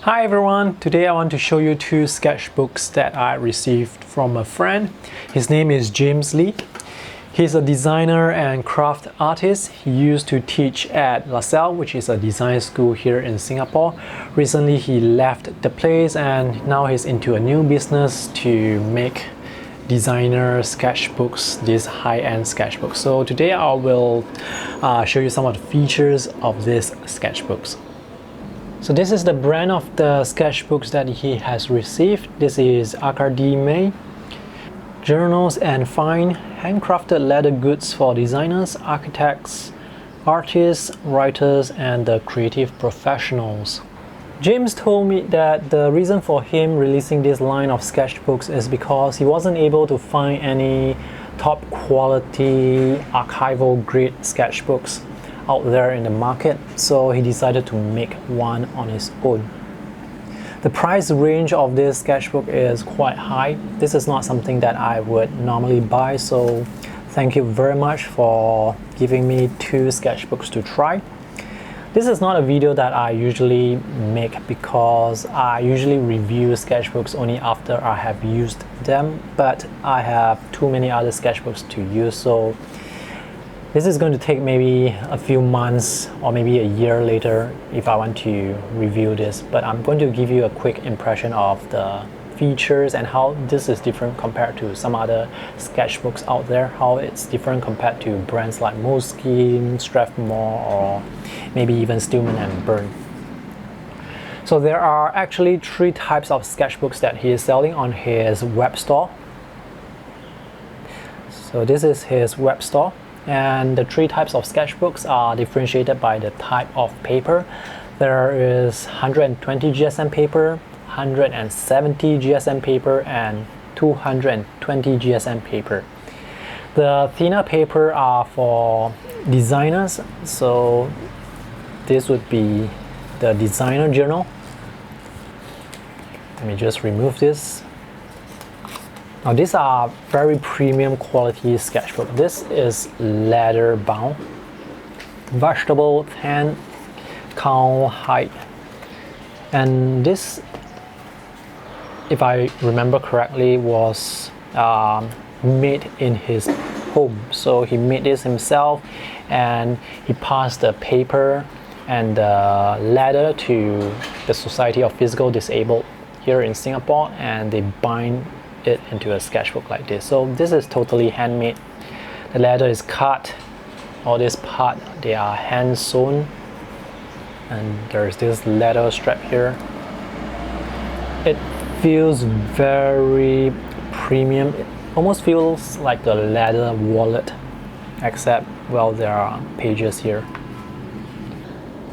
Hi everyone, today I want to show you two sketchbooks that I received from a friend. His name is James Lee. He's a designer and craft artist. He used to teach at LaSalle, which is a design school here in Singapore. Recently he left the place and now he's into a new business to make designer sketchbooks, these high-end sketchbooks. So today I will show you some of the features of these sketchbooks. So this is the brand of the sketchbooks that he has received. This is Arkademie. Journals and fine handcrafted leather goods for designers, architects, artists, writers, and the creative professionals. James told me that the reason for him releasing this line of sketchbooks is because he wasn't able to find any top quality archival grade sketchbooks out there in the market, so he decided to make one on his own. The price range of this sketchbook is quite high. This is not something that I would normally buy, so thank you very much for giving me two sketchbooks to try. This is not a video that I usually make because I usually review sketchbooks only after I have used them, but I have too many other sketchbooks to use, so this is going to take maybe a few months or maybe a year later if I want to review this, but I'm going to give you a quick impression of the features and how this is different compared to some other sketchbooks out there, how it's different compared to brands like Moleskine, Strathmore, or maybe even Stillman and Bird. So there are actually three types of sketchbooks that he is selling on his web store. So this is his web store. And the three types of sketchbooks are differentiated by the type of paper. There is 120 GSM paper, 170 GSM paper, and 220 GSM paper. The thinner paper are for designers, so this would be the designer journal. Let me just remove this. Now these are very premium quality sketchbook. This is leather bound, vegetable tan cow hide, and this, if I remember correctly, was made in his home. So he made this himself and he passed the paper and the leather to the Society of Physical Disabled here in Singapore, and they bind it into a sketchbook like this. So this is totally handmade. The leather is cut, all this part they are hand sewn, and there's this leather strap here. It feels very premium. It almost feels like a leather wallet, except, well, there are pages here.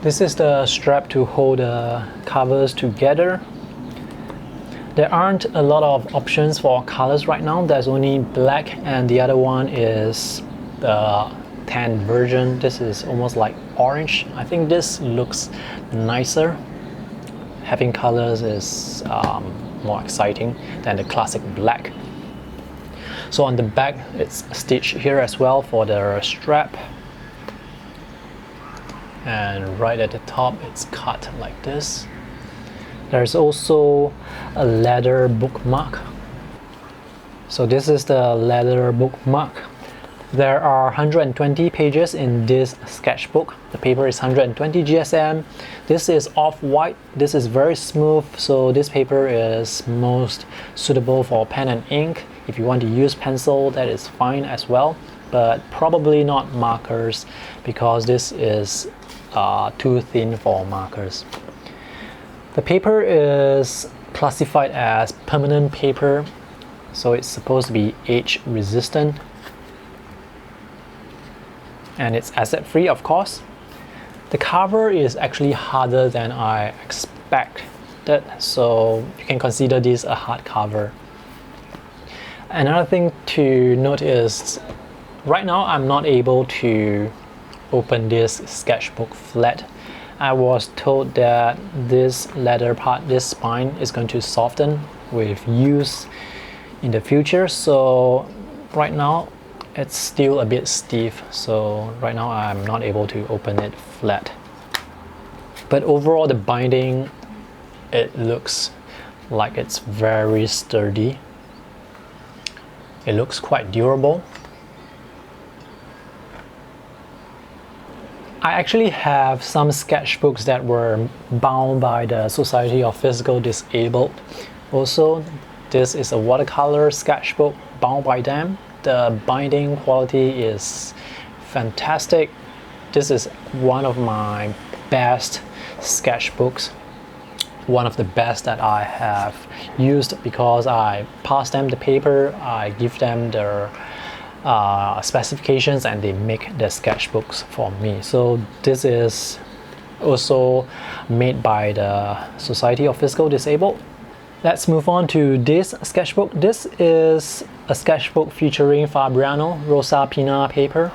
This is the strap to hold the covers together. There aren't a lot of options for colors right now. There's only black, and the other one is the tan version. This is almost like orange. I think this looks nicer. Having colors is more exciting than the classic black. So on the back, it's stitched here as well for the strap. And right at the top, it's cut like this. There's also a leather bookmark. So this is the leather bookmark. There are 120 pages in this sketchbook. The paper is 120 GSM. This is off-white. This is very smooth, so this paper is most suitable for pen and ink. If you want to use pencil, that is fine as well, but probably not markers because this is too thin for markers. The paper is classified as permanent paper, so it's supposed to be age resistant, and it's acid free, of course. The cover is actually harder than I expected, so you can consider this a hard cover. Another thing to note is right now I'm not able to open this sketchbook flat. I was told that this leather part, this spine, is going to soften with use in the future, so right now it's still a bit stiff, so right now I'm not able to open it flat. But overall the binding it looks like it's very sturdy. It looks quite durable. I actually have some sketchbooks that were bound by the Society of Physical Disabled. Also, this is a watercolor sketchbook bound by them. The binding quality is fantastic. This is one of my best sketchbooks. One of the best that I have used, because I pass them the paper, I give them their specifications, and they make the sketchbooks for me. So this is also made by the Society of Physical Disabled. Let's move on to this sketchbook. This is a sketchbook featuring Fabriano Rosa Pina paper.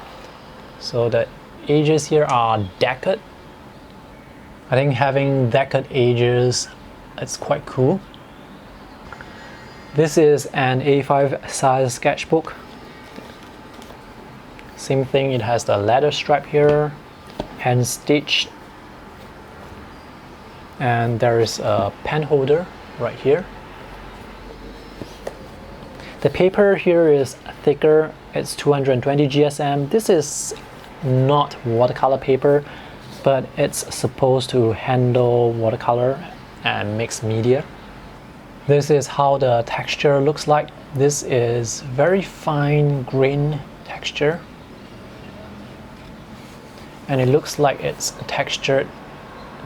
So the edges here are deckled. I think having deckled edges, it's quite cool. This is an A5 size sketchbook. Same thing, it has the leather stripe here, hand stitched, and there is a pen holder right here. The paper here is thicker, it's 220 GSM. This is not watercolor paper, but it's supposed to handle watercolor and mixed media. This is how the texture looks like. This is very fine grain texture, and it looks like it's textured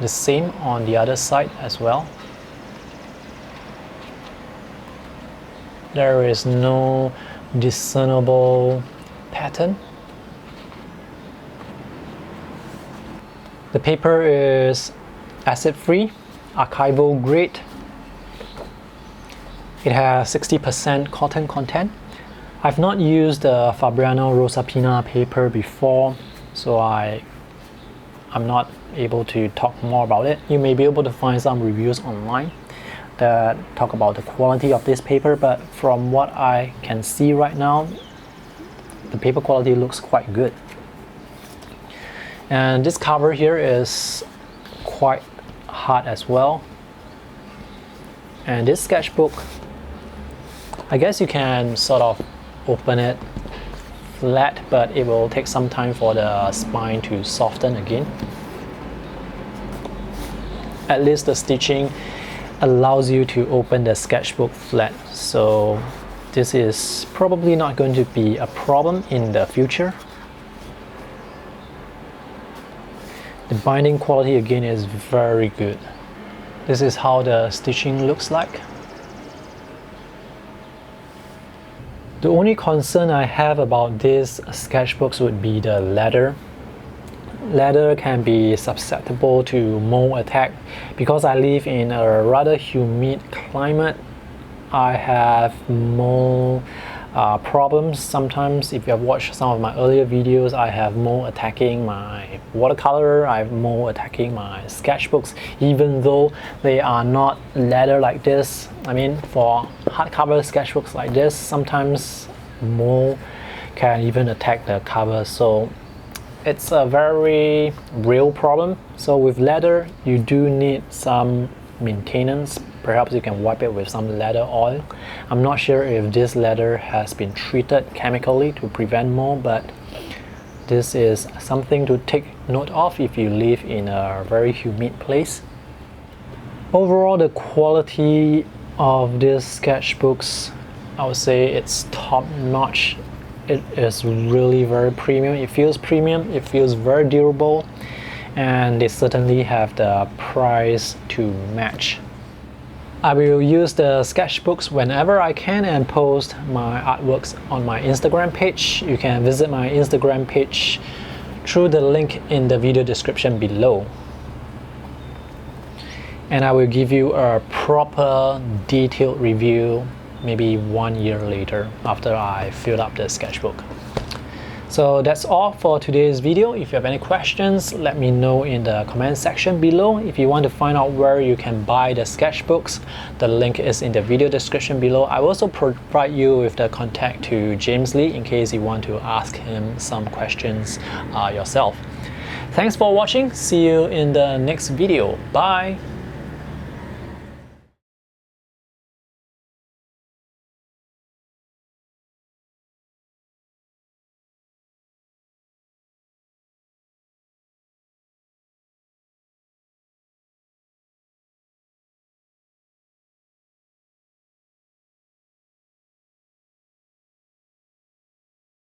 the same on the other side as well. There is no discernible pattern. The paper is acid-free, archival grade. It has 60% cotton content. I've not used the Fabriano Rosa Pina paper before, so I'm not able to talk more about it. You may be able to find some reviews online that talk about the quality of this paper, but from what I can see right now, the paper quality looks quite good. And this cover here is quite hard as well. And this sketchbook, I guess you can sort of open it flat, but it will take some time for the spine to soften again. At least the stitching allows you to open the sketchbook flat, so this is probably not going to be a problem in the future. The binding quality again is very good. This is how the stitching looks like. The only concern I have about these sketchbooks would be the leather. Leather can be susceptible to mold attack. Because I live in a rather humid climate, I have mold problems. Sometimes, if you have watched some of my earlier videos, I have mold attacking my watercolor, I have mold attacking my sketchbooks, even though they are not leather like this. I mean, for hardcover sketchbooks like this, sometimes mold can even attack the cover, so it's a very real problem. So with leather, you do need some maintenance. Perhaps you can wipe it with some leather oil. I'm not sure if this leather has been treated chemically to prevent mold, but this is something to take note of if you live in a very humid place. Overall, the quality of these sketchbooks, I would say it's top notch. It is really very premium. It feels premium, it feels very durable, and they certainly have the price to match. I will use the sketchbooks whenever I can and post my artworks on my Instagram page. You can visit my Instagram page through the link in the video description below. And I will give you a proper detailed review maybe 1 year later after I filled up the sketchbook. So that's all for today's video. If you have any questions, let me know in the comment section below. If you want to find out where you can buy the sketchbooks, the link is in the video description below. I will also provide you with the contact to James Lee in case you want to ask him some questions yourself. Thanks for watching. See you in the next video. Bye!